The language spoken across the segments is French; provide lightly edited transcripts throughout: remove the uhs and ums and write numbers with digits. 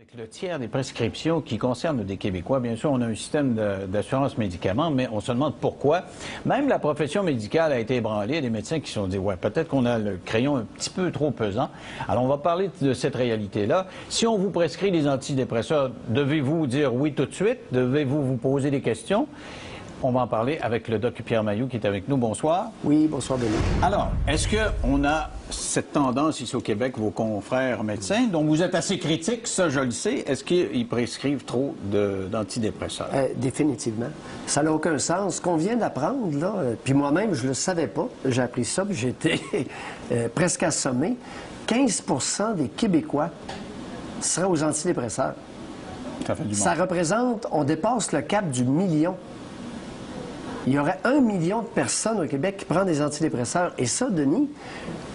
Avec le tiers des prescriptions qui concernent des Québécois, bien sûr, on a un système d'assurance médicaments, mais on se demande pourquoi. Même la profession médicale a été ébranlée. Il y a des médecins qui se sont dit, ouais, peut-être qu'on a le crayon un petit peu trop pesant. Alors, on va parler de cette réalité-là. Si on vous prescrit des antidépresseurs, devez-vous dire oui tout de suite? Devez-vous vous poser des questions? On va en parler avec le Dr Pierre Mailloux qui est avec nous. Bonsoir. Oui, bonsoir, Denis. Alors, est-ce qu'on a cette tendance ici au Québec, vos confrères médecins, dont vous êtes assez critiques, ça je le sais, est-ce qu'ils prescrivent trop d'antidépresseurs? Définitivement. Ça n'a aucun sens. Ce qu'on vient d'apprendre, là, puis moi-même, je ne le savais pas, j'ai appris ça, puis j'étais presque assommé, 15 des Québécois seraient aux antidépresseurs. Ça fait du Ça monde. représente, on dépasse le cap du million. Il y aurait 1 million de personnes au Québec qui prennent des antidépresseurs. Et ça, Denis,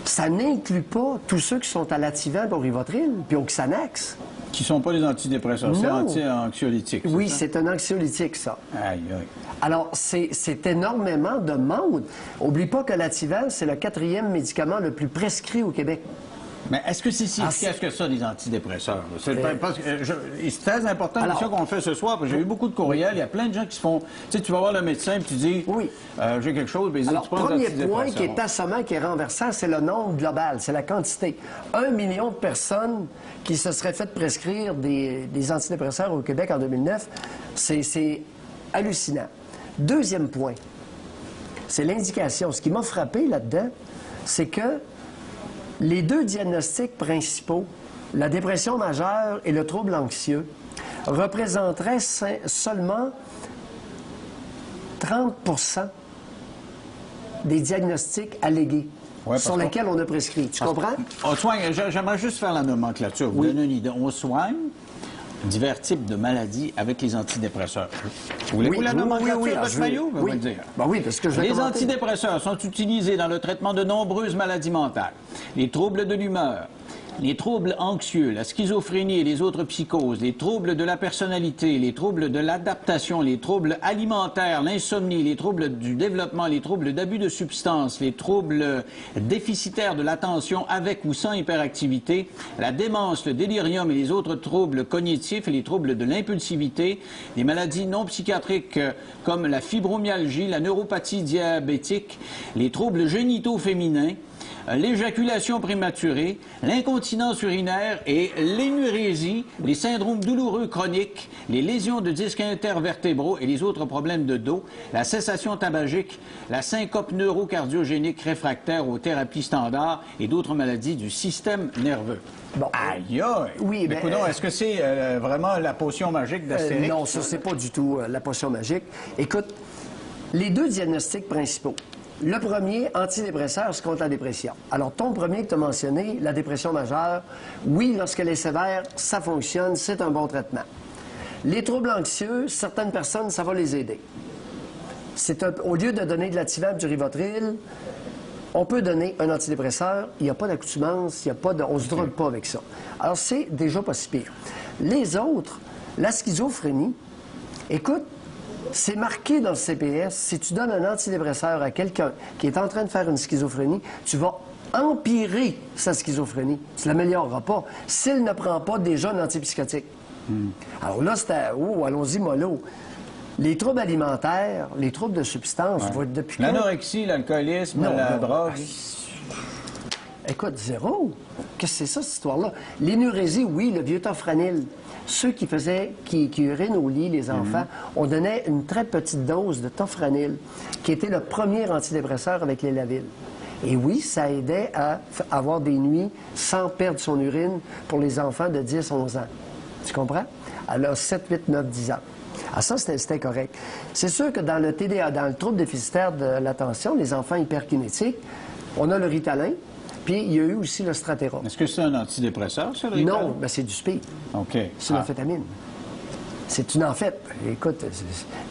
ça n'inclut pas tous ceux qui sont à l'Ativan, au Rivotril, puis au Xanax. Qui ne sont pas des antidépresseurs, c'est Non. anti-anxiolytique. Oui, ça? c'est un anxiolytique, ça. Aïe, aïe. Alors, c'est énormément de monde. Oublie pas que l'Ativan, c'est le 4e médicament le plus prescrit au Québec. Mais est-ce que c'est si efficace que ça, les antidépresseurs? C'est très important, c'est ça qu'on fait ce soir, parce que j'ai eu beaucoup de courriels, il y a plein de gens qui se font... Tu sais, tu vas voir le médecin, puis tu dis, oui, j'ai quelque chose, mais il dit, alors, tu prends des premier antidépresseurs. point qui est assommant, qui est renversant, c'est le nombre global, c'est la quantité. 1 million de personnes qui se seraient fait prescrire des antidépresseurs au Québec en 2009, c'est hallucinant. Deuxième point, c'est l'indication. Ce qui m'a frappé là-dedans, c'est que les deux diagnostics principaux, la dépression majeure et le trouble anxieux, représenteraient seulement 30 des diagnostics allégués sur lesquels on a prescrit. Tu comprends? On soigne, j'aimerais juste faire la nomenclature, vous donner une idée. On soigne divers types de maladies avec les antidépresseurs. Voulez-vous la nomenclature, Dr. Mailloux? Oui, le dire. Ben oui, parce que je vais Les commenter. antidépresseurs sont utilisés dans le traitement de nombreuses maladies mentales. Les troubles de l'humeur, les troubles anxieux, la schizophrénie et les autres psychoses, les troubles de la personnalité, les troubles de l'adaptation, les troubles alimentaires, l'insomnie, les troubles du développement, les troubles d'abus de substances, les troubles déficitaires de l'attention avec ou sans hyperactivité, la démence, le délirium et les autres troubles cognitifs et les troubles de l'impulsivité, les maladies non psychiatriques comme la fibromyalgie, la neuropathie diabétique, les troubles génitaux féminins, l'éjaculation prématurée, l'incontinence urinaire et l'énurésie, les syndromes douloureux chroniques, les lésions de disques intervertébraux et les autres problèmes de dos, la cessation tabagique, la syncope neurocardiogénique réfractaire aux thérapies standards et d'autres maladies du système nerveux. Bon. Aïe, aïe! Oui, mais écoutez, est-ce que c'est vraiment la potion magique d'Astérix? Non, ça, c'est pas du tout la potion magique. Écoute, les deux diagnostics principaux. Le premier, antidépresseur, c'est contre la dépression. Alors, ton premier que tu as mentionné, la dépression majeure, oui, lorsqu'elle est sévère, ça fonctionne, c'est un bon traitement. Les troubles anxieux, certaines personnes, ça va les aider. Au lieu de donner de l'Ativan et du Rivotril, on peut donner un antidépresseur, il n'y a pas d'accoutumance, on ne se drogue pas avec ça. Alors, c'est déjà pas si pire. Les autres, la schizophrénie, écoute, c'est marqué dans le CPS, si tu donnes un antidépresseur à quelqu'un qui est en train de faire une schizophrénie, tu vas empirer sa schizophrénie. Tu ne l'amélioreras pas s'il ne prend pas déjà un antipsychotique. Alors là, c'était... Oh, allons-y, mollo. Les troubles alimentaires, les troubles de substance, vont être depuis quand? L'anorexie, l'alcoolisme, la drogue... Écoute, zéro. Qu'est-ce que c'est ça, cette histoire-là? L'énurésie, oui, le vieux tofranil. Ceux qui urinent au lit, les enfants, on donnait une très petite dose de tofranil, qui était le premier antidépresseur avec les Lavil. Et oui, ça aidait à avoir des nuits sans perdre son urine pour les enfants de 10-11 ans. Tu comprends? Alors, 7, 8, 9, 10 ans. Ah, ça, c'était correct. C'est sûr que dans le TDA, dans le trouble déficitaire de l'attention, les enfants hyperkinétiques, on a le Ritalin, puis il y a eu aussi le Stratérum. Est-ce que c'est un antidépresseur, ça, le Ritalin? Non, ben c'est du speed. OK. C'est une amphétamine. C'est une amphet. Écoute,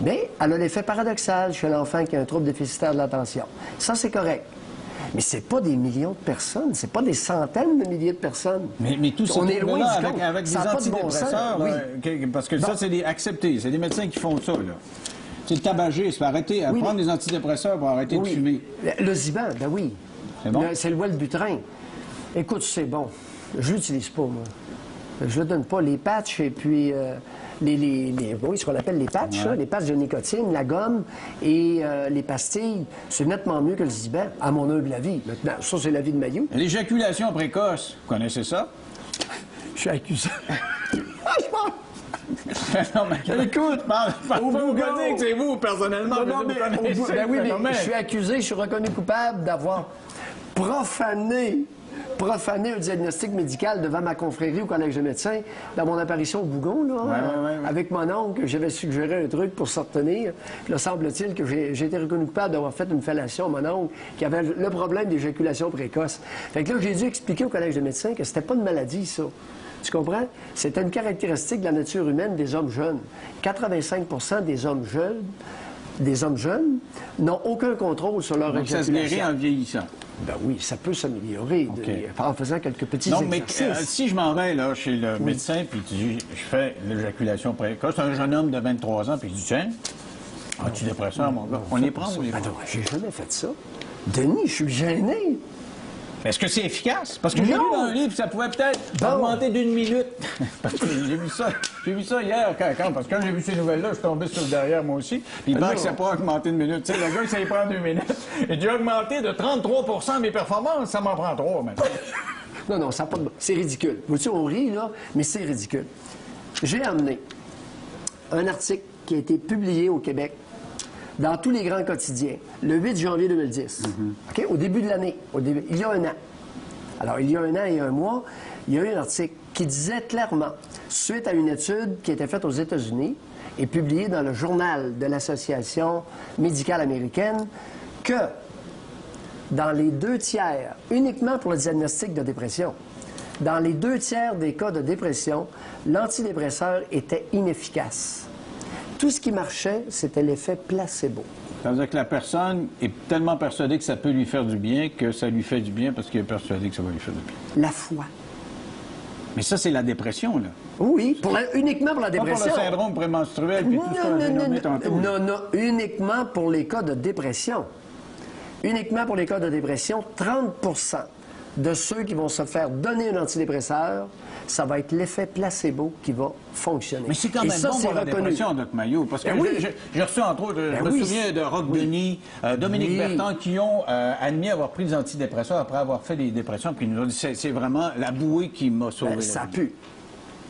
mais elle a l'effet paradoxal chez l'enfant qui a un trouble déficitaire de l'attention. Ça, c'est correct. Mais c'est pas des millions de personnes, c'est pas des centaines de milliers de personnes. Mais tout ça, on est loin du compte. avec des Ça a pas de bon sens. antidépresseurs, là, Oui. parce que ça, c'est accepté. C'est des médecins qui font ça, là. C'est le tabagisme, arrêter, prendre des antidépresseurs pour arrêter de fumer. Le Ziban, ben oui. C'est bon? C'est le Wellbutrin. Écoute, c'est bon. Je l'utilise pas, moi. Je ne donne pas les patchs et puis oui, ce qu'on appelle les patchs, là, les patchs de nicotine, la gomme et les pastilles, c'est nettement mieux que le Ziban, à mon humble avis. Maintenant, ça, c'est l'avis de Maillot. L'éjaculation précoce, vous connaissez ça? Je suis accusé. Non, mais écoute, vous me dites que c'est vous, personnellement. Je suis accusé, je suis reconnu coupable d'avoir profané un diagnostic médical devant ma confrérie au Collège de médecins dans mon apparition au Bougon, là, avec mon oncle. J'avais suggéré un truc pour se retenir. Puis là, semble-t-il que j'ai été reconnu coupable d'avoir fait une fellation à mon oncle qui avait le problème d'éjaculation précoce. Fait que là, j'ai dû expliquer au Collège de médecins que c'était pas une maladie, ça. Tu comprends? C'était une caractéristique de la nature humaine des hommes jeunes. 85 des hommes jeunes n'ont aucun contrôle sur leur éjaculation. Donc ça se guérit en vieillissant? Ben oui, ça peut s'améliorer en faisant quelques petits exercices. Mais si je m'en vais là, chez le médecin, puis je fais l'éjaculation précoce, un jeune homme de 23 ans, puis je dis, tiens, as-tu dépresseur, mon gars? On les prend ou les prend? Non, j'ai jamais fait ça. Denis, je suis gêné. Est-ce que c'est efficace? Parce que j'ai lu dans un livre, ça pouvait peut-être augmenter d'une minute. Parce que j'ai vu ça hier, parce que quand j'ai vu ces nouvelles-là, je suis tombé sur le derrière, moi aussi. Puis il paraît que ça n'a pas augmenté une minute. Tu sais, le gars, ça y prend 2 minutes. Et j'ai augmenté de 33 mes performances. Ça m'en prend 3 maintenant. Non, ça n'a pas de... C'est ridicule. Vous savez, on rit, là, mais c'est ridicule. J'ai amené un article qui a été publié au Québec dans tous les grands quotidiens, le 8 janvier 2010, OK? Au début de l'année, il y a un an. Alors, il y a un an et un mois, il y a eu un article qui disait clairement, suite à une étude qui était faite aux États-Unis et publiée dans le journal de l'Association médicale américaine, que dans les 2 tiers, uniquement pour le diagnostic de dépression, dans les 2 tiers des cas de dépression, l'antidépresseur était inefficace. Tout ce qui marchait, c'était l'effet placebo. Ça veut dire que la personne est tellement persuadée que ça peut lui faire du bien que ça lui fait du bien parce qu'il est persuadé que ça va lui faire du bien. La foi. Mais ça, c'est la dépression, là. Oui, uniquement pour la dépression. Pas pour le syndrome prémenstruel puis tout ce qu'on a nommé tantôt. Non, uniquement pour les cas de dépression. Uniquement pour les cas de dépression, 30 de ceux qui vont se faire donner un antidépresseur, ça va être l'effet placebo qui va fonctionner. Mais c'est quand même bon pour la dépression, Dr. Maillot, parce que j'ai reçu, entre autres, je me souviens de Roch Denis, Dominique Bertrand, qui ont admis avoir pris des antidépresseurs après avoir fait des dépressions, puis ils nous ont dit c'est vraiment la bouée qui m'a sauvé la vie. Ça pue.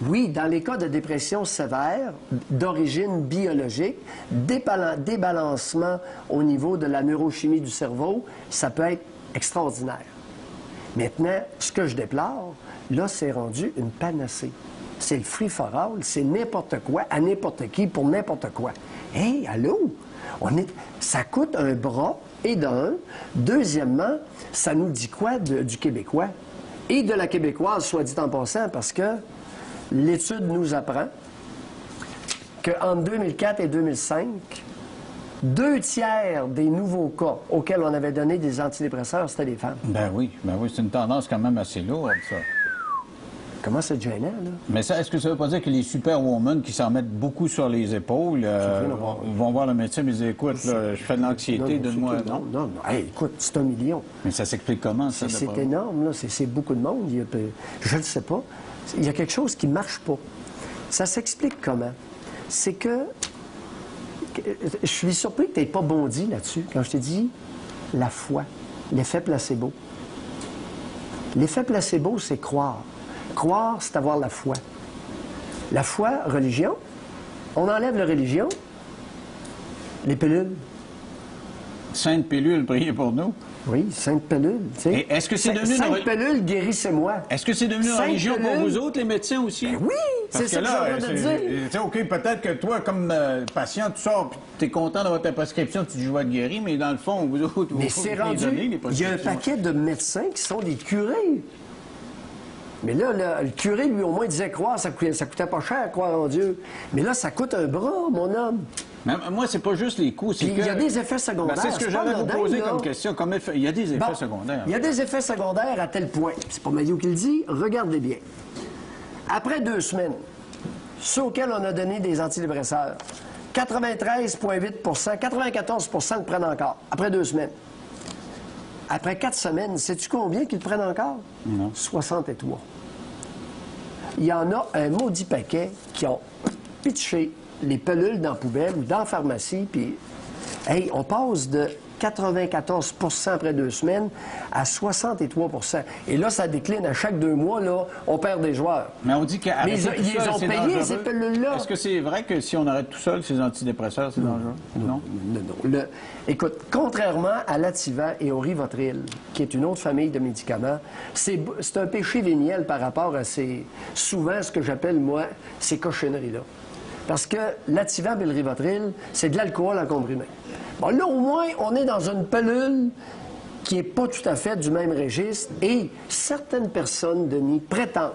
Oui, dans les cas de dépression sévère, d'origine biologique, débalancement au niveau de la neurochimie du cerveau, ça peut être extraordinaire. Maintenant, ce que je déplore, là, c'est rendu une panacée. C'est le free-for-all, c'est n'importe quoi, à n'importe qui, pour n'importe quoi. Hey, allô? Ça coûte un bras, et d'un. Deuxièmement, ça nous dit quoi du Québécois? Et de la Québécoise, soit dit en passant, parce que l'étude nous apprend qu'entre 2004 et 2005, 2 tiers des nouveaux cas auxquels on avait donné des antidépresseurs, c'était des femmes. Ben oui, c'est une tendance quand même assez lourde, ça. Comment c'est gênant, là? Mais ça, est-ce que ça veut pas dire que les superwomen qui s'en mettent beaucoup sur les épaules vont voir le médecin et dire, écoute, là, je fais de l'anxiété, donne-moi... Non. Hey, écoute, c'est 1 million. Mais ça s'explique comment, ça? C'est énorme, là. C'est beaucoup de monde. Je ne sais pas. Il y a quelque chose qui ne marche pas. Ça s'explique comment? C'est que... Je suis surpris que tu n'aies pas bondi là-dessus quand je t'ai dit la foi, l'effet placebo. L'effet placebo, c'est croire. Croire, c'est avoir la foi. La foi, religion. On enlève la religion, les pilules. Sainte pilule, priez pour nous. Oui, sainte pilule. Et est-ce que c'est devenu sainte pilule, guérissez-moi. Est-ce que c'est devenu une religion pour vous autres, les médecins aussi? Ben oui, c'est ça que j'ai envie de dire. OK, peut-être que toi, comme patient, tu sors, tu es content d'avoir ta prescription, tu dis je vais être guéri, mais dans le fond, vous autres, mais c'est rendu. Il y a un paquet de médecins qui sont des curés. Mais là, le curé, lui, au moins, disait croire, ça coûtait pas cher, croire en Dieu. Mais là, ça coûte un bras, mon homme. Mais moi, c'est pas juste les coûts, c'est que... Il y a des effets secondaires. C'est ce que j'allais vous poser comme question. Il y a des effets secondaires. Il y a des effets secondaires à tel point. C'est pas Maillot qui le dit. Regardez bien. Après 2 semaines, ceux auxquels on a donné des antidépresseurs, 93,8 94 le prennent encore. Après 2 semaines. Après 4 semaines, sais-tu combien qu'ils le prennent encore? Non. 63. il y en a un maudit paquet qui ont pitché les pelules dans la poubelle ou dans la pharmacie, puis, hey, on passe de 94 après 2 semaines à 63 Et là, ça décline à chaque 2 mois, là, on perd des joueurs. Mais on dit qu'avec Mais ils ont payé ces pelules-là. Est-ce que c'est vrai que si on arrête tout seul ces antidépresseurs, c'est dangereux? Non? Non. Écoute, contrairement à l'Ativan et au Rivotril, qui est une autre famille de médicaments, c'est un péché véniel par rapport à souvent ce que j'appelle, moi, ces cochonneries-là. Parce que l'Ativan et le Rivotril, c'est de l'alcool en comprimé. Bon, là, au moins, on est dans une pelule qui n'est pas tout à fait du même registre et certaines personnes, Denis, prétendent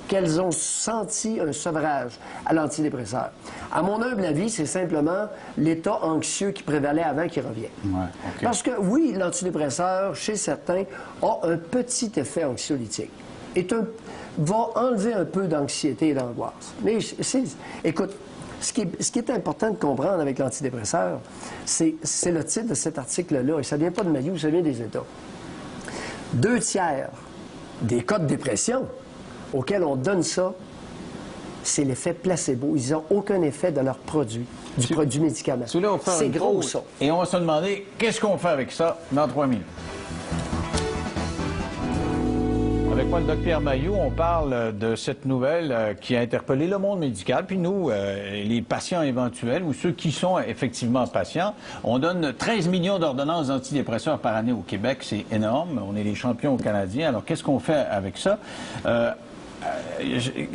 qu'elles ont senti un sevrage à l'antidépresseur. À mon humble avis, c'est simplement l'état anxieux qui prévalait avant qui revient. Ouais, okay. Parce que, oui, l'antidépresseur, chez certains, a un petit effet anxiolytique. Va enlever un peu d'anxiété et d'angoisse. Mais, écoute, ce qui est important de comprendre avec l'antidépresseur, c'est le titre de cet article-là, et ça ne vient pas de Mayou, ça vient des États. 2 tiers des cas de dépression auxquels on donne ça, c'est l'effet placebo. Ils n'ont aucun effet de leur produit, du produit médicament. C'est gros, ça. Et on va se demander, qu'est-ce qu'on fait avec ça dans 3 minutes? Avec moi, le Dr Mayou, on parle de cette nouvelle qui a interpellé le monde médical. Puis nous, les patients éventuels ou ceux qui sont effectivement patients, on donne 13 millions d'ordonnances d'antidépresseurs par année au Québec. C'est énorme. On est les champions canadiens. Alors, qu'est-ce qu'on fait avec ça?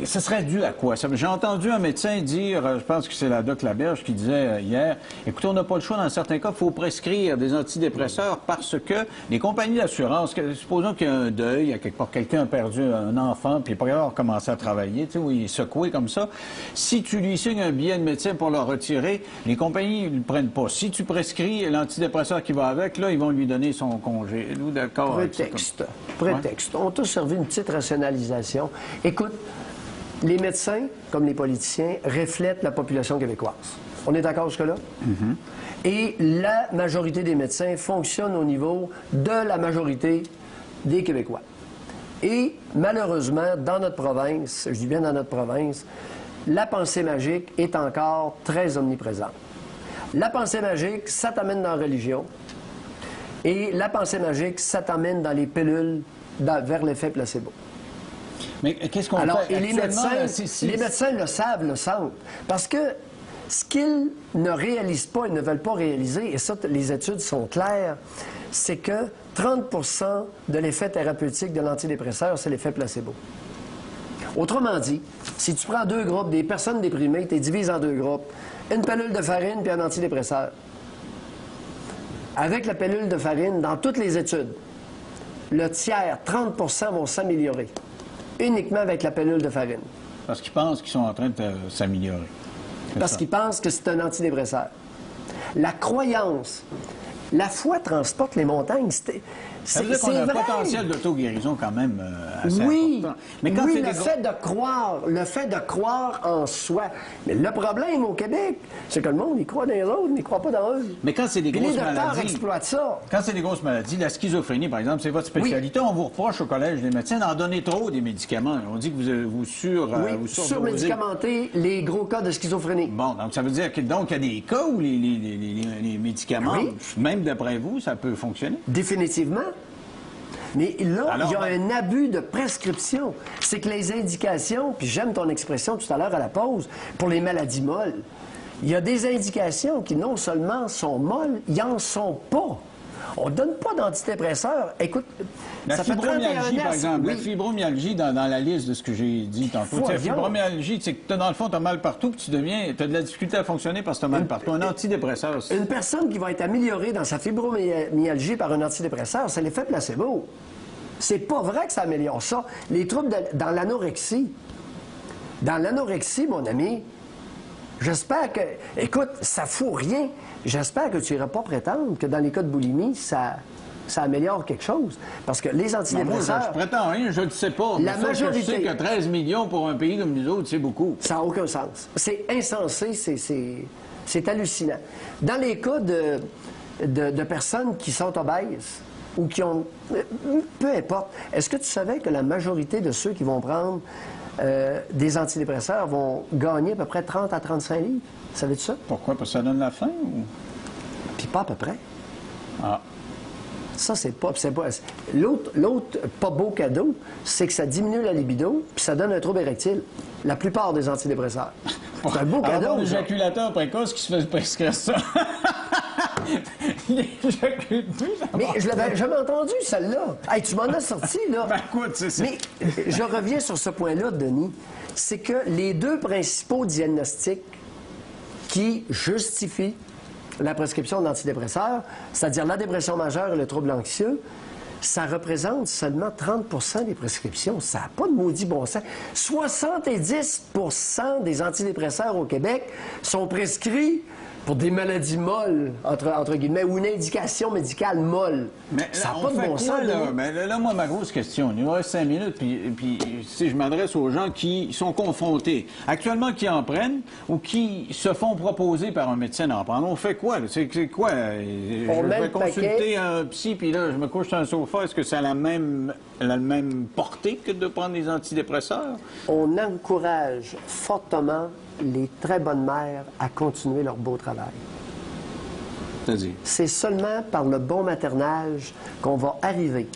Ce serait dû à quoi? J'ai entendu un médecin dire, je pense que c'est la Doc Laberge qui disait hier, écoutez, on n'a pas le choix dans certains cas, il faut prescrire des antidépresseurs parce que les compagnies d'assurance, supposons qu'il y a un deuil, il y a quelque part quelqu'un a perdu un enfant, puis il n'est pas capable de recommencer à travailler, tu sais, où il est secoué comme ça, si tu lui signes un billet de médecin pour le retirer, les compagnies ne le prennent pas. Si tu prescris l'antidépresseur qui va avec, là, ils vont lui donner son congé. Nous, d'accord. Prétexte. Ouais. On t'a servi une petite rationalisation. Écoute, les médecins, comme les politiciens, reflètent la population québécoise. On est d'accord jusque-là? Mm-hmm. Et la majorité des médecins fonctionnent au niveau de la majorité des Québécois. Et malheureusement, dans notre province, je dis bien dans notre province, la pensée magique est encore très omniprésente. La pensée magique, ça t'amène dans la religion. Et la pensée magique, ça t'amène dans les pilules vers l'effet placebo. Mais qu'est-ce qu'on fait? Et les médecins le savent, le sentent. Parce que ce qu'ils ne réalisent pas, ils ne veulent pas réaliser, et ça, les études sont claires, c'est que 30 de l'effet thérapeutique de l'antidépresseur, c'est l'effet placebo. Autrement dit, si tu prends 2 groupes, des personnes déprimées, tu les divises en 2 groupes, une pilule de farine puis un antidépresseur. Avec la pilule de farine, dans toutes les études, le tiers, 30 vont s'améliorer. Uniquement avec la pilule de farine. Parce qu'ils pensent qu'ils sont en train de s'améliorer. Parce qu'ils pensent que c'est un antidépresseur. La croyance, la foi transporte les montagnes. Ça veut dire qu'on a un potentiel d'auto-guérison quand même assez important. Mais quand le fait de croire en soi. Mais le problème au Québec, c'est que le monde, il croit dans les autres, mais il croit pas dans eux. Mais quand c'est des grosses maladies... les docteurs exploitent ça. Quand c'est des grosses maladies, la schizophrénie, par exemple, c'est votre spécialité. Oui. On vous reproche au Collège des médecins d'en donner trop des médicaments. On dit que vous surmédicamentez les gros cas de schizophrénie. Bon, donc ça veut dire qu'il y a des cas où les médicaments, même d'après vous, ça peut fonctionner? Définitivement. Mais là, il y a un abus de prescription. C'est que les indications, puis j'aime ton expression tout à l'heure à la pause, pour les maladies molles, il y a des indications qui non seulement sont molles, ils n'en sont pas. On ne donne pas d'antidépresseurs. Écoute, ça fait 31 ans. Par exemple, la fibromyalgie, dans la liste de ce que j'ai dit tantôt. La fibromyalgie, c'est que dans le fond, tu as mal partout, puis tu as de la difficulté à fonctionner parce que tu as mal partout. Un antidépresseur aussi. Une personne qui va être améliorée dans sa fibromyalgie par un antidépresseur, c'est l'effet placebo. C'est pas vrai que ça améliore ça. Les troubles dans l'anorexie. Dans l'anorexie, mon ami, j'espère que... Écoute, ça fout rien. J'espère que tu n'iras pas prétendre que dans les cas de boulimie, ça améliore quelque chose. Parce que les antidépresseurs... Non, moi, je prétends rien, je ne sais pas. La majorité... Je sais que 13 millions pour un pays comme nous autres, c'est beaucoup. Ça n'a aucun sens. C'est insensé, c'est hallucinant. Dans les cas de personnes qui sont obèses ou qui ont... Peu importe. Est-ce que tu savais que la majorité de ceux qui vont prendre des antidépresseurs vont gagner à peu près 30 à 35 livres. Savais-tu ça? Pourquoi? Parce que ça donne la faim ou... Puis pas à peu près. Ah. Ça, c'est pas... L'autre pas beau cadeau, c'est que ça diminue la libido, puis ça donne un trouble érectile. La plupart des antidépresseurs. C'est un beau cadeau. Un éjaculateur précoce qui se fait prescrire ça. J'éjacule plus, ça Mais je l'avais jamais entendu, celle-là. Hey, tu m'en as sorti, là. Ben, écoute, c'est... Mais je reviens sur ce point-là, Denis. C'est que les deux principaux diagnostics qui justifient la prescription d'antidépresseurs, c'est-à-dire la dépression majeure et le trouble anxieux, ça représente seulement 30 des prescriptions. Ça n'a pas de maudit bon sens. 70 des antidépresseurs au Québec sont prescrits pour des maladies molles, entre guillemets, ou une indication médicale molle. Mais ça là, n'a pas de bon sens. Là? Mais là, moi, ma grosse question, il nous reste 5 minutes, puis si je m'adresse aux gens qui sont confrontés, actuellement qui en prennent ou qui se font proposer par un médecin d'en prendre, on fait quoi? C'est quoi? Je vais consulter un psy, puis là, je me couche sur un sofa. Est-ce que ça a la même portée que de prendre des antidépresseurs? On encourage fortement les très bonnes mères à continuer leur beau travail. C'est-à-dire? C'est seulement par le bon maternage qu'on va arriver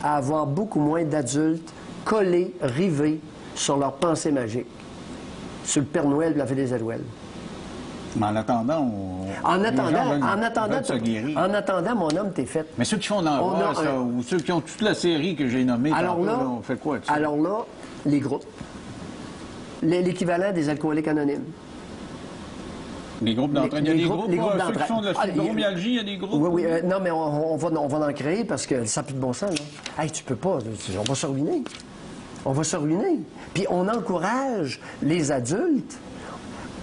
à avoir beaucoup moins d'adultes collés, rivés sur leurs pensées magiques, sur le Père Noël et la Fée des Étoiles. Mais en attendant, En attendant, mon homme, t'es fait. Mais ceux qui font de l'angoisse, ou ceux qui ont toute la série que j'ai nommée, alors là, on fait quoi? Alors là, les groupes. L'équivalent des alcooliques anonymes. Les groupes d'entraide. Il y a des groupes, ceux d'entraide. qui font de la fibromyalgie, il y a des groupes. Oui, non, mais on va en créer parce que ça n'a plus de bon sens, là. Hey, tu peux pas, on va se ruiner. On va se ruiner. Puis on encourage les adultes,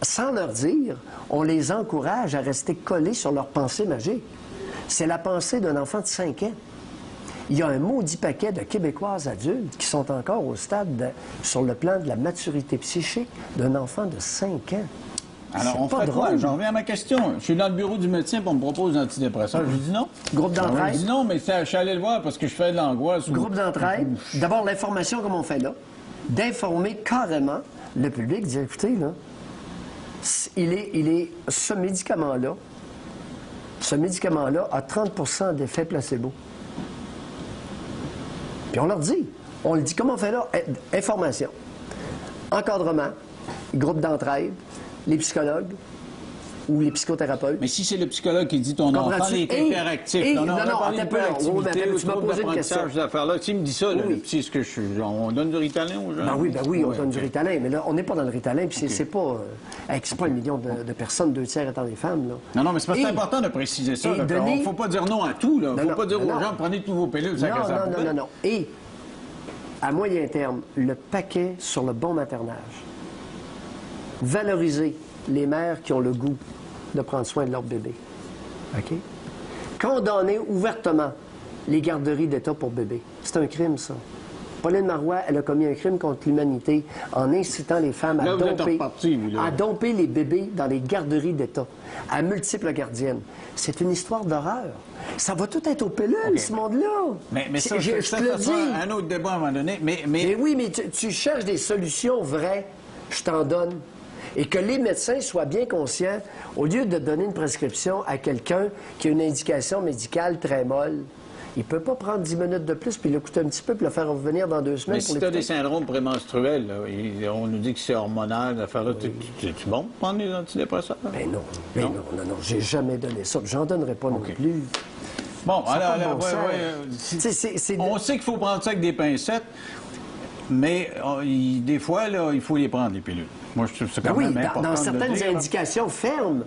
sans leur dire, on les encourage à rester collés sur leur pensée magique. C'est la pensée d'un enfant de 5 ans. Il y a un maudit paquet de Québécoises adultes qui sont encore au stade, sur le plan de la maturité psychique d'un enfant de 5 ans. Alors, on fait quoi? J'en reviens à ma question. Je suis dans le bureau du médecin pour me proposer un antidépresseur. Je lui dis non. Groupe d'entraide. Je dis non, mais je suis allé le voir parce que je fais de l'angoisse. Groupe d'entraide. D'abord, l'information comme on fait là. D'informer carrément le public, dire, écoutez, là, ce médicament-là a 30 d'effet placebo. Puis on leur dit. On le dit. Comment on fait là? Information. Encadrement. Groupe d'entraide. Les psychologues ou les psychothérapeutes. Mais si c'est le psychologue qui dit ton enfant est hyperactif, tu m'as posé une question. S'il me dit ça, on donne du Ritalin aux gens? Ben oui, on donne du Ritalin, mais là, on n'est pas dans le Ritalin, puis c'est pas 1 million de personnes, 2 tiers étant des femmes, là. Non, mais c'est important de préciser ça. Il ne faut pas dire non à tout, là. Il ne faut pas dire aux gens, prenez tous vos pilules, ça casse la poubelle. Non. Et, à moyen terme, le paquet sur le bon maternage. Valoriser les mères qui ont le goût de prendre soin de leur bébé. OK? Condamner ouvertement les garderies d'État pour bébés. C'est un crime, ça. Pauline Marois, elle a commis un crime contre l'humanité en incitant les femmes à domper les bébés dans les garderies d'État, à multiples gardiennes. C'est une histoire d'horreur. Ça va tout être au pilules, ce monde-là. Mais ça, je te le dis. Un autre débat à un moment donné. Mais oui, mais tu cherches des solutions vraies. Je t'en donne. Et que les médecins soient bien conscients, au lieu de donner une prescription à quelqu'un qui a une indication médicale très molle, il ne peut pas prendre 10 minutes de plus puis l'écouter un petit peu puis le faire revenir dans 2 semaines. Mais si tu as des syndromes prémenstruels, là, on nous dit que c'est hormonal, l'affaire-là, c'est-tu bon de prendre des antidépresseurs? Ben non. J'ai jamais donné ça. J'en donnerai pas non plus. Bon, alors, on sait qu'il faut prendre ça avec des pincettes, mais des fois, là, il faut les prendre, les pilules. Moi, je trouve ça quand même important dans certaines indications fermes.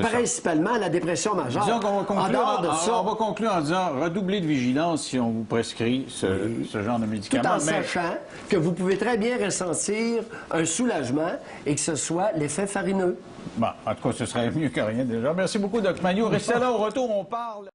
Principalement la dépression majeure. Disons qu'on va conclure en disant redoubler de vigilance si on vous prescrit ce genre de médicaments. Tout en sachant que vous pouvez très bien ressentir un soulagement et que ce soit l'effet farineux. Bon, en tout cas, ce serait mieux que rien déjà. Merci beaucoup, Dr. Magno. Restez là, au retour, on parle...